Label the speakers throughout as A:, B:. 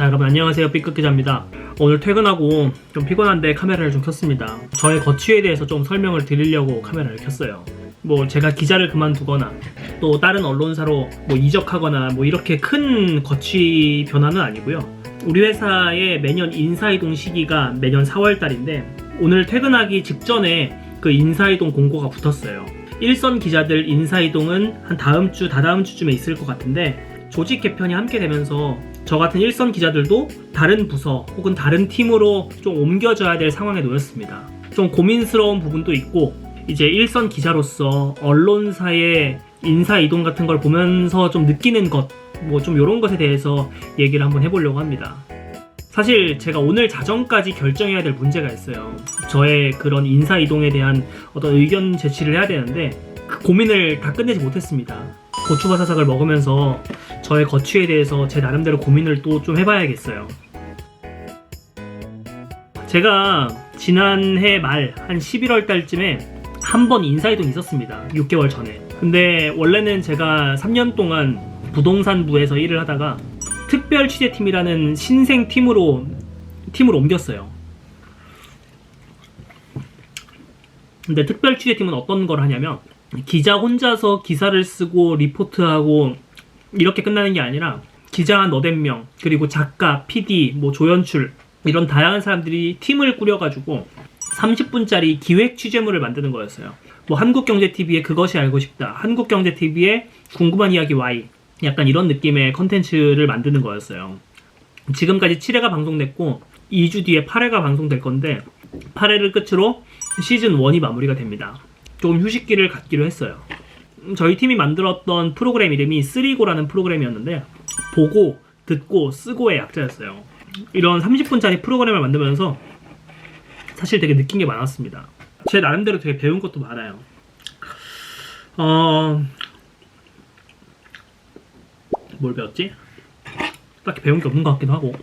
A: 자, 여러분 안녕하세요. B급 기자입니다. 오늘 퇴근하고 좀 피곤한데 카메라를 좀 켰습니다. 저의 거취에 대해서 좀 설명을 드리려고 카메라를 켰어요. 뭐 제가 기자를 그만두거나 또 다른 언론사로 뭐 이적하거나 뭐 이렇게 큰 거취 변화는 아니고요. 우리 회사의 매년 인사이동 시기가 매년 4월달인데 오늘 퇴근하기 직전에 그 인사이동 공고가 붙었어요. 일선 기자들 인사이동은 한 다다음 주쯤에 있을 것 같은데 조직 개편이 함께 되면서 저 같은 일선 기자들도 다른 부서 혹은 다른 팀으로 좀 옮겨져야 될 상황에 놓였습니다. 좀 고민스러운 부분도 있고 이제 일선 기자로서 언론사의 인사 이동 같은 걸 보면서 좀 느끼는 것, 뭐 좀 이런 것에 대해서 얘기를 한번 해보려고 합니다. 사실 제가 오늘 자정까지 결정해야 될 문제가 있어요. 저의 그런 인사 이동에 대한 어떤 의견 제시를 해야 되는데 그 고민을 다 끝내지 못했습니다. 고추바사삭을 먹으면서 저의 거취에 대해서 제 나름대로 고민을 또 좀 해봐야겠어요. 제가 지난해 말 한 11월 달쯤에 한 번 인사이동이 있었습니다. 6개월 전에. 근데 원래는 제가 3년 동안 부동산부에서 일을 하다가 특별 취재팀이라는 신생 팀으로 옮겼어요. 근데 특별 취재팀은 어떤 걸 하냐면 기자 혼자서 기사를 쓰고 리포트하고 이렇게 끝나는 게 아니라 기자 한 너댓 명 그리고 작가, PD, 뭐 조연출 이런 다양한 사람들이 팀을 꾸려가지고 30분짜리 기획 취재물을 만드는 거였어요. 뭐 한국경제TV의 그것이 알고 싶다, 한국경제TV의 궁금한 이야기 Y 약간 이런 느낌의 컨텐츠를 만드는 거였어요. 지금까지 7회가 방송됐고 2주 뒤에 8회가 방송될 건데 8회를 끝으로 시즌 1이 마무리가 됩니다. 조금 휴식기를 갖기로 했어요. 저희 팀이 만들었던 프로그램 이름이 쓰리고라는 프로그램이었는데 보고, 듣고, 쓰고의 약자였어요. 이런 30분짜리 프로그램을 만들면서 사실 되게 느낀 게 많았습니다. 제 나름대로 되게 배운 것도 많아요. 뭘 배웠지? 딱히 배운 게 없는 것 같기도 하고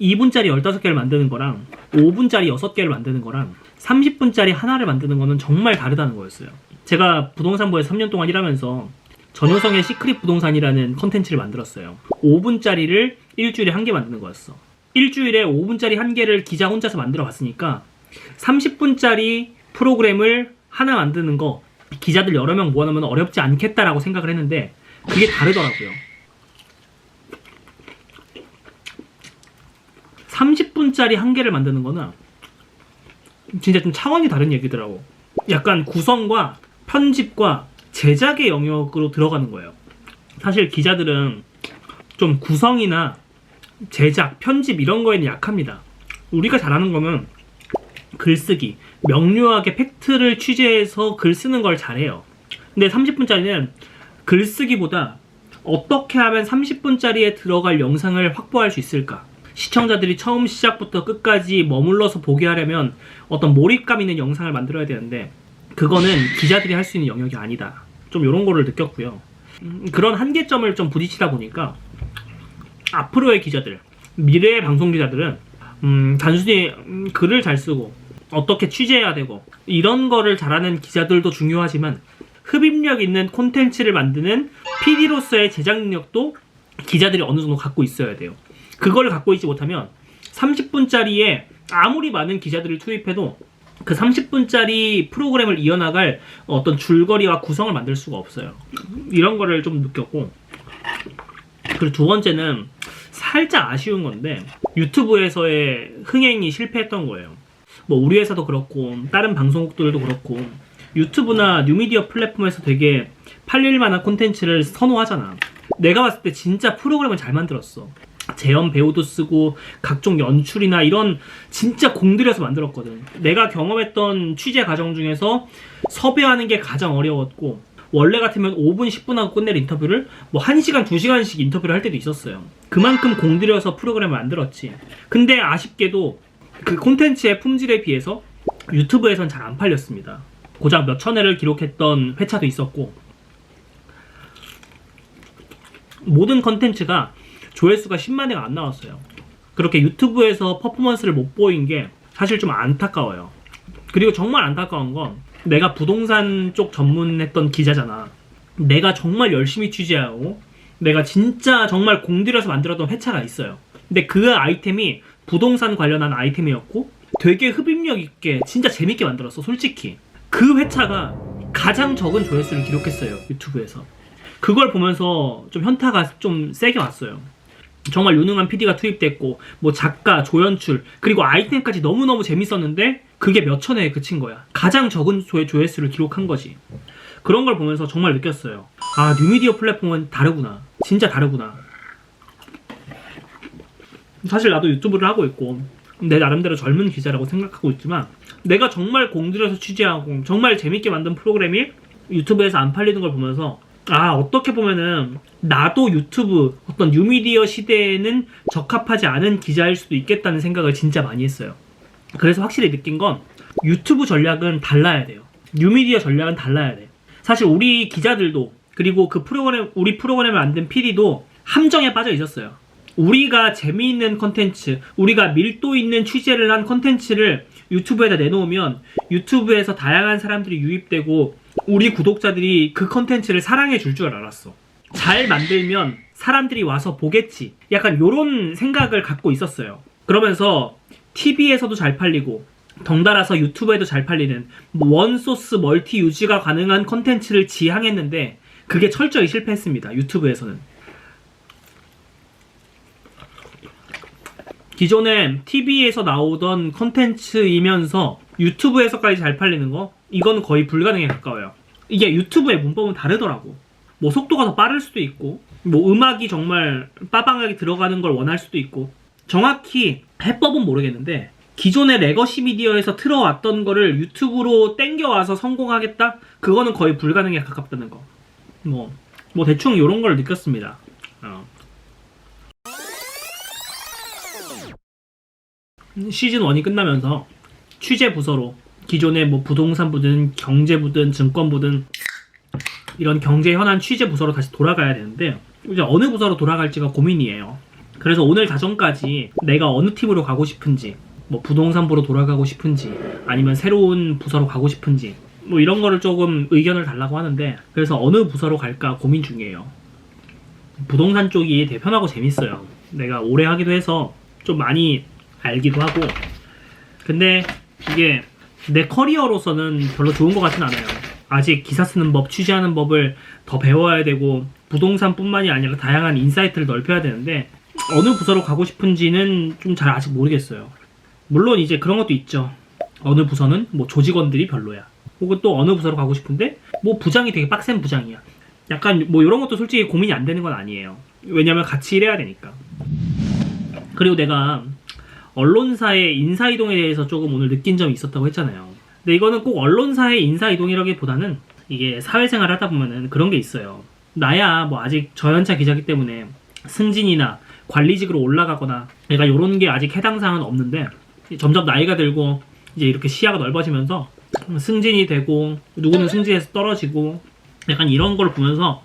A: 2분짜리 15개를 만드는 거랑 5분짜리 6개를 만드는 거랑 30분짜리 하나를 만드는 거는 정말 다르다는 거였어요. 제가 부동산부에서 3년 동안 일하면서 전효성의 시크릿 부동산이라는 컨텐츠를 만들었어요. 5분짜리를 일주일에 1개 만드는 거였어. 일주일에 5분짜리 1개를 기자 혼자서 만들어 봤으니까 30분짜리 프로그램을 하나 만드는 거 기자들 여러 명 모아놓으면 어렵지 않겠다라고 생각을 했는데 그게 다르더라고요. 30분짜리 1개를 만드는 거는 진짜 좀 차원이 다른 얘기더라고. 약간 구성과 편집과 제작의 영역으로 들어가는 거예요. 사실 기자들은 좀 구성이나 제작, 편집 이런 거에는 약합니다. 우리가 잘하는 거는 글쓰기, 명료하게 팩트를 취재해서 글 쓰는 걸 잘해요. 근데 30분짜리는 글쓰기보다 어떻게 하면 30분짜리에 들어갈 영상을 확보할 수 있을까? 시청자들이 처음 시작부터 끝까지 머물러서 보게 하려면 어떤 몰입감 있는 영상을 만들어야 되는데 그거는 기자들이 할 수 있는 영역이 아니다. 좀 이런 거를 느꼈고요. 그런 한계점을 좀 부딪히다 보니까 앞으로의 기자들, 미래의 방송 기자들은 단순히 글을 잘 쓰고 어떻게 취재해야 되고 이런 거를 잘하는 기자들도 중요하지만 흡입력 있는 콘텐츠를 만드는 PD로서의 제작 능력도 기자들이 어느 정도 갖고 있어야 돼요. 그걸 갖고 있지 못하면 30분짜리에 아무리 많은 기자들을 투입해도 그 30분짜리 프로그램을 이어나갈 어떤 줄거리와 구성을 만들 수가 없어요. 이런 거를 좀 느꼈고, 그리고 두 번째는 살짝 아쉬운 건데 유튜브에서의 흥행이 실패했던 거예요. 뭐 우리 회사도 그렇고 다른 방송국들도 그렇고 유튜브나 뉴미디어 플랫폼에서 되게 팔릴 만한 콘텐츠를 선호하잖아. 내가 봤을 때 진짜 프로그램을 잘 만들었어. 재현 배우도 쓰고 각종 연출이나 이런 진짜 공들여서 만들었거든. 내가 경험했던 취재 과정 중에서 섭외하는 게 가장 어려웠고 원래 같으면 5분, 10분 하고 끝낼 인터뷰를 뭐 1시간, 2시간씩 인터뷰를 할 때도 있었어요. 그만큼 공들여서 프로그램을 만들었지. 근데 아쉽게도 그 콘텐츠의 품질에 비해서 유튜브에선 잘 안 팔렸습니다. 고작 몇천 회를 기록했던 회차도 있었고 모든 콘텐츠가 조회수가 10만 회가 안 나왔어요. 그렇게 유튜브에서 퍼포먼스를 못 보인 게 사실 좀 안타까워요. 그리고 정말 안타까운 건 내가 부동산 쪽 전문했던 기자잖아. 내가 정말 열심히 취재하고 내가 진짜 정말 공들여서 만들었던 회차가 있어요. 근데 그 아이템이 부동산 관련한 아이템이었고 되게 흡입력 있게 진짜 재밌게 만들었어. 솔직히 그 회차가 가장 적은 조회수를 기록했어요, 유튜브에서. 그걸 보면서 좀 현타가 좀 세게 왔어요. 정말 유능한 PD가 투입됐고 뭐 작가, 조연출, 그리고 아이템까지 너무너무 재밌었는데 그게 몇 천회에 그친 거야. 가장 적은 조회수를 기록한 거지. 그런 걸 보면서 정말 느꼈어요. 아, 뉴미디어 플랫폼은 다르구나. 진짜 다르구나. 사실 나도 유튜브를 하고 있고 내 나름대로 젊은 기자라고 생각하고 있지만 내가 정말 공들여서 취재하고 정말 재밌게 만든 프로그램이 유튜브에서 안 팔리는 걸 보면서 아, 어떻게 보면은 나도 유튜브 어떤 뉴미디어 시대에는 적합하지 않은 기자일 수도 있겠다는 생각을 진짜 많이 했어요. 그래서 확실히 느낀 건 유튜브 전략은 달라야 돼요. 뉴미디어 전략은 달라야 돼. 사실 우리 기자들도 그리고 그 프로그램, 우리 프로그램을 만든 PD도 함정에 빠져 있었어요. 우리가 재미있는 컨텐츠, 우리가 밀도 있는 취재를 한 컨텐츠를 유튜브에다 내놓으면 유튜브에서 다양한 사람들이 유입되고 우리 구독자들이 그 컨텐츠를 사랑해 줄 줄 알았어. 잘 만들면 사람들이 와서 보겠지. 약간 요런 생각을 갖고 있었어요. 그러면서 TV에서도 잘 팔리고 덩달아서 유튜브에도 잘 팔리는 원소스 멀티 유지가 가능한 컨텐츠를 지향했는데 그게 철저히 실패했습니다. 유튜브에서는. 기존에 TV에서 나오던 컨텐츠이면서 유튜브에서까지 잘 팔리는 거? 이건 거의 불가능에 가까워요. 이게 유튜브의 문법은 다르더라고. 뭐 속도가 더 빠를 수도 있고 뭐 음악이 정말 빠방하게 들어가는 걸 원할 수도 있고 정확히 해법은 모르겠는데 기존의 레거시 미디어에서 틀어왔던 거를 유튜브로 땡겨와서 성공하겠다? 그거는 거의 불가능에 가깝다는 거. 뭐 대충 이런 걸 느꼈습니다. 시즌 1이 끝나면서 취재 부서로 기존의 뭐 부동산부든 경제부든 증권부든 이런 경제 현안 취재 부서로 다시 돌아가야 되는데 이제 어느 부서로 돌아갈지가 고민이에요. 그래서 오늘 자정까지 내가 어느 팀으로 가고 싶은지, 뭐 부동산부로 돌아가고 싶은지, 아니면 새로운 부서로 가고 싶은지, 뭐 이런 거를 조금 의견을 달라고 하는데 그래서 어느 부서로 갈까 고민 중이에요. 부동산 쪽이 되게 편하고 재밌어요. 내가 오래 하기도 해서 좀 많이 알기도 하고. 근데 이게 내 커리어로서는 별로 좋은 것 같진 않아요. 아직 기사 쓰는 법, 취재하는 법을 더 배워야 되고 부동산뿐만이 아니라 다양한 인사이트를 넓혀야 되는데 어느 부서로 가고 싶은지는 좀 잘 아직 모르겠어요. 물론 이제 그런 것도 있죠. 어느 부서는 뭐 조직원들이 별로야. 혹은 또 어느 부서로 가고 싶은데 뭐 부장이 되게 빡센 부장이야. 약간 뭐 이런 것도 솔직히 고민이 안 되는 건 아니에요. 왜냐면 같이 일해야 되니까. 그리고 내가 언론사의 인사이동에 대해서 조금 오늘 느낀 점이 있었다고 했잖아요. 근데 이거는 꼭 언론사의 인사이동이라기보다는 이게 사회생활 하다 보면은 그런 게 있어요. 나야 뭐 아직 저연차 기자기 때문에 승진이나 관리직으로 올라가거나 내가 요런 게 아직 해당 사항은 없는데 점점 나이가 들고 이제 이렇게 시야가 넓어지면서 승진이 되고 누구는 승진해서 떨어지고 약간 이런 걸 보면서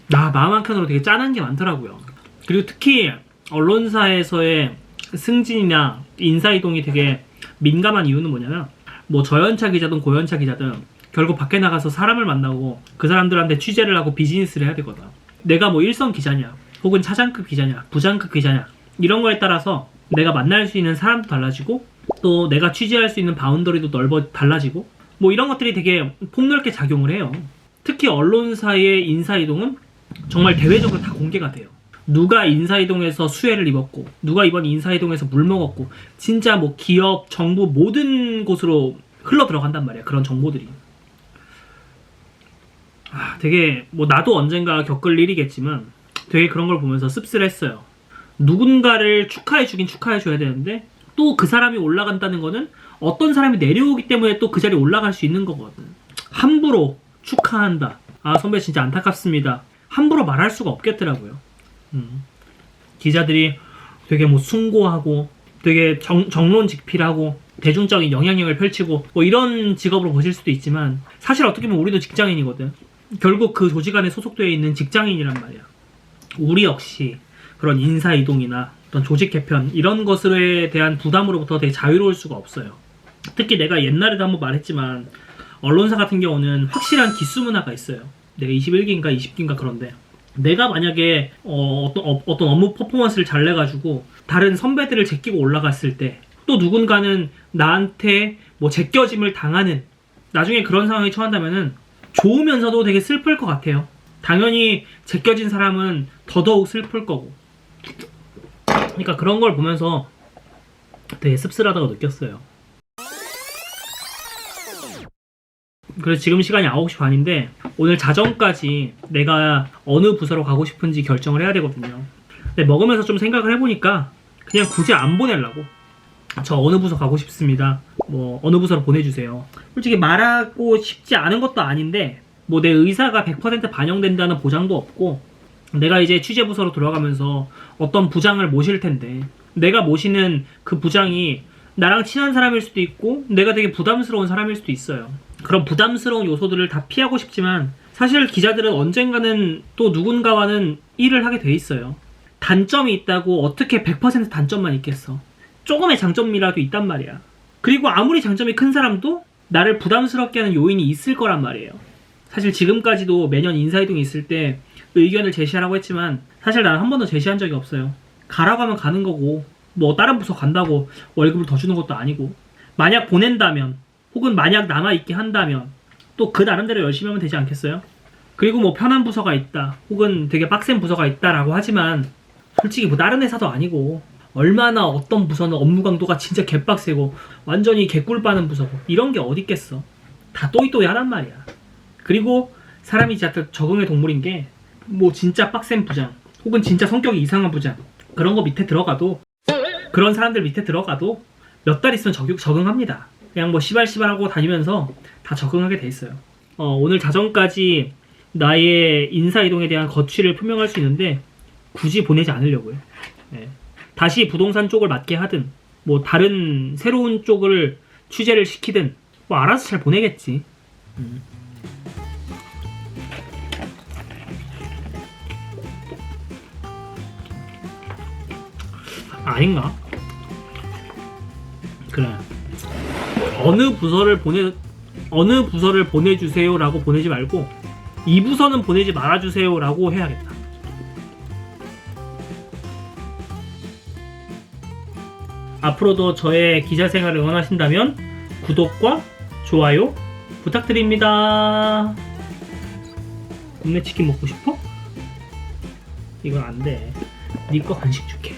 A: 나 마음 한켠으로 되게 짠한 게 많더라고요. 그리고 특히 언론사에서의 승진이나 인사이동이 되게 민감한 이유는 뭐냐면 뭐 저연차 기자든 고연차 기자든 결국 밖에 나가서 사람을 만나고 그 사람들한테 취재를 하고 비즈니스를 해야 되거든. 내가 뭐 일선 기자냐 혹은 차장급 기자냐 부장급 기자냐 이런 거에 따라서 내가 만날 수 있는 사람도 달라지고 또 내가 취재할 수 있는 바운더리도 달라지고 뭐 이런 것들이 되게 폭넓게 작용을 해요. 특히 언론사의 인사이동은 정말 대외적으로 다 공개가 돼요. 누가 인사이동에서 수혜를 입었고 누가 이번 인사이동에서 물먹었고 진짜 뭐 기업, 정부 모든 곳으로 흘러 들어간단 말이야. 그런 정보들이. 되게 뭐 나도 언젠가 겪을 일이겠지만 되게 그런 걸 보면서 씁쓸했어요. 누군가를 축하해주긴 축하해줘야 되는데 또 그 사람이 올라간다는 거는 어떤 사람이 내려오기 때문에 또 그 자리에 올라갈 수 있는 거거든. 함부로 축하한다. 아 선배 진짜 안타깝습니다. 함부로 말할 수가 없겠더라고요. 기자들이 되게 뭐 숭고하고 되게 정론직필하고 대중적인 영향력을 펼치고 뭐 이런 직업으로 보실 수도 있지만 사실 어떻게 보면 우리도 직장인이거든. 결국 그 조직 안에 소속되어 있는 직장인이란 말이야. 우리 역시 그런 인사이동이나 어떤 조직 개편 이런 것에 대한 부담으로부터 되게 자유로울 수가 없어요. 특히 내가 옛날에도 한번 말했지만 언론사 같은 경우는 확실한 기수 문화가 있어요. 내가 21기인가 20기인가 그런데 내가 만약에 어떤 업무 퍼포먼스를 잘 내가지고 다른 선배들을 제끼고 올라갔을 때 또 누군가는 나한테 뭐 제껴짐을 당하는, 나중에 그런 상황에 처한다면은 좋으면서도 되게 슬플 것 같아요. 당연히 제껴진 사람은 더더욱 슬플 거고. 그러니까 그런 걸 보면서 되게 씁쓸하다고 느꼈어요. 그래서 지금 시간이 9시 반인데 오늘 자정까지 내가 어느 부서로 가고 싶은지 결정을 해야 되거든요. 근데 먹으면서 좀 생각을 해보니까 그냥 굳이 안 보내려고. 저 어느 부서 가고 싶습니다. 뭐 어느 부서로 보내주세요. 솔직히 말하고 싶지 않은 것도 아닌데 뭐 내 의사가 100% 반영된다는 보장도 없고, 내가 이제 취재부서로 들어가면서 어떤 부장을 모실 텐데 내가 모시는 그 부장이 나랑 친한 사람일 수도 있고 내가 되게 부담스러운 사람일 수도 있어요. 그런 부담스러운 요소들을 다 피하고 싶지만 사실 기자들은 언젠가는 또 누군가와는 일을 하게 돼 있어요. 단점이 있다고 어떻게 100% 단점만 있겠어. 조금의 장점이라도 있단 말이야. 그리고 아무리 장점이 큰 사람도 나를 부담스럽게 하는 요인이 있을 거란 말이에요. 사실 지금까지도 매년 인사이동이 있을 때 의견을 제시하라고 했지만 사실 나는 한 번도 제시한 적이 없어요. 가라고 하면 가는 거고, 뭐 다른 부서 간다고 월급을 더 주는 것도 아니고, 만약 보낸다면 혹은 만약 남아있게 한다면 또 그 나름대로 열심히 하면 되지 않겠어요? 그리고 뭐 편한 부서가 있다 혹은 되게 빡센 부서가 있다라고 하지만 솔직히 뭐 다른 회사도 아니고 얼마나 어떤 부서는 업무 강도가 진짜 개빡세고 완전히 개꿀 빠는 부서고 이런 게 어딨겠어. 다 또이또이 하란 말이야. 그리고 사람이 진짜 적응의 동물인 게 뭐 진짜 빡센 부장 혹은 진짜 성격이 이상한 부장 그런 거 밑에 들어가도, 그런 사람들 밑에 들어가도 몇 달 있으면 적응합니다. 그냥 뭐 시발시발하고 다니면서 다 적응하게 돼 있어요. 오늘 자정까지 나의 인사이동에 대한 거취를 표명할 수 있는데 굳이 보내지 않으려고요. 네. 다시 부동산 쪽을 맡게 하든 뭐 다른 새로운 쪽을 취재를 시키든 뭐 알아서 잘 보내겠지. 아닌가? 그래. 어느 부서를 보내주세요라고 보내지 말고 이 부서는 보내지 말아주세요라고 해야겠다. 앞으로도 저의 기자 생활을 응원하신다면 구독과 좋아요 부탁드립니다. 굽네 치킨 먹고 싶어? 이건 안 돼. 네 거 간식 줄게.